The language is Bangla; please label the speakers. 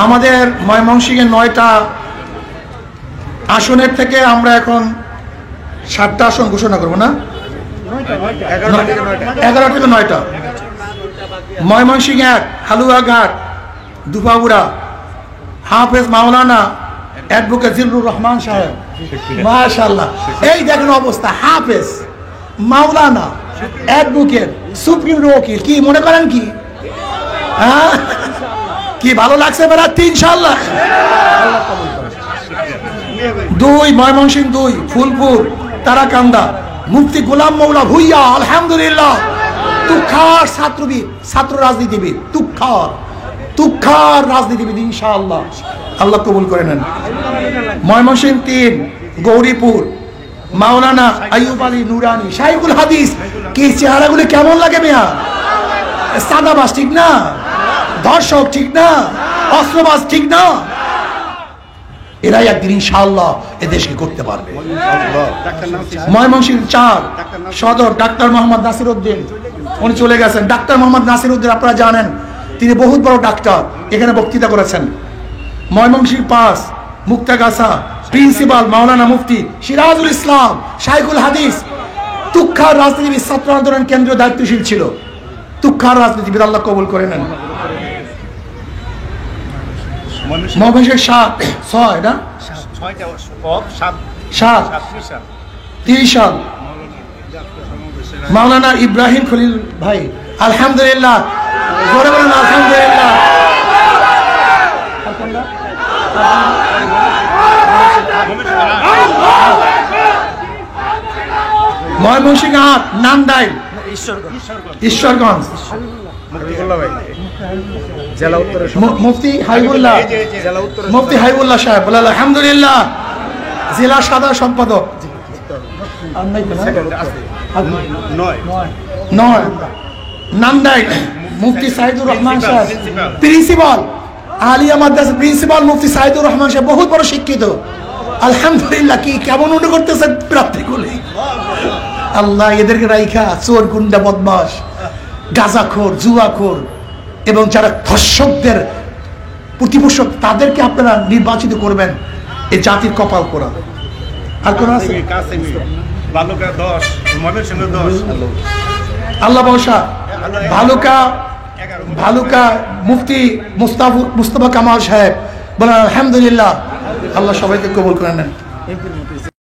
Speaker 1: আমাদের ময়মনসিংহে 9টা আসনের থেকে আমরা এখন 7টা আসন ঘোষণা করবো না, 11 থেকে 9টা। ময়মনসিংহ 1 হালুয়াঘাট দুপাগুড়া হাফেজ মাওলানা অ্যাডভোকেট জিল্লুর রহমান সাহেব, মাশাআল্লাহ। এই দেখেন অবস্থা, হাফেজ মাওলানা অ্যাডভোকেট সুপ্রিম ওকিল, কি মনে করেন কি? হ্যাঁ, কি ভালো লাগছে বেড়াতে ইনশাআল্লাহ। 2 ময়মনসিংহ 2 ফুলপুর তারাকান্দা মুফতি গোলাম মৌলা ভুইয়া, আলহামদুলিল্লাহ। তুখার ছাত্রবিদ, ছাত্র রাজনীতিবিদ, তুখার রাজনীতিবিদ ইনশাআল্লাহ, আল্লাহ কবুল করে নেন। ময়মনসিংহ 3 গৌরীপুর মাওলানা আইয়ুব আলী নুরানি শাইখুল হাদিস। কি চেহারাগুলি কেমন লাগে মিয়া? সাদাবাস ঠিক না, ধর্ষক ঠিক না, অস্ত্রবাজ ঠিক না, এরাই একদিন ইনশাআল্লাহ এ দেশকে করতে পারবে। ময়মনসিংহ 4 সদর ডাক্তার মোহাম্মদ নাসির উদ্দিন, উনি চলে গেছেন। ডাক্তার মোহাম্মদ নাসির উদ্দিন আপনারা জানেন, তিনি বহুত বড় ডাক্তার, এখানে বক্তৃতা করেছেন। ময়মনসিংহ 5 মুক্তাগাছা প্রিন্সিপাল মাওলানা মুফতি সিরাজুল ইসলাম শাইখুল হাদিস, তুখার রাজনীতিবিদ, ছাত্র আন্দোলন কেন্দ্রীয় দায়িত্বশীল ছিল, তুখার রাজনীতিবিদ, আল্লাহ কবুল করে নেন। ময়মনসিংহ 6 না 30 সাল মাওলানা ইব্রাহিম খলিল ভাই, আলহামদুলিল্লাহ, জোরে বলেন আলহামদুলিল্লাহ। ময়মনসিংহ 8 নান্দাইল ঈশ্বরগঞ্জ মুফতি হাইবুল্লাহ, মুফতি হাইবুল্লাহ সাহেব বলে আলহামদুলিল্লাহ, জেলা সাধারণ সম্পাদক। 9 নান্দাইল মুফতি সাইদুর রহমান সাহেব, প্রিন্সিপাল আলিয়া মাদ্রাসা প্রিন্সিপাল মুফতি সাইদুর রহমান সাহেব, বহুত বড় শিক্ষিত, আলহামদুলিল্লাহ। কি কেমন মনে করতেছে প্রার্থীগুলি, আল্লাহ এদেরকে রাইখা, চোর গুন্ডা বদমাস গাঁজাখোর জুয়াখোর এবং যারা ধর্ষকদের প্রতিপোষক, তাদেরকে আপনারা নির্বাচিত করবেন, এই জাতির কপাল পোড়া। আর কোন আছে? আল্লাহ বর্ষা ভালুকা মুফতি মুস্তাফা কামাল সাহেব বলেন আলহামদুলিল্লাহ, আল্লাহ সবাইকে কবুল করে নেন।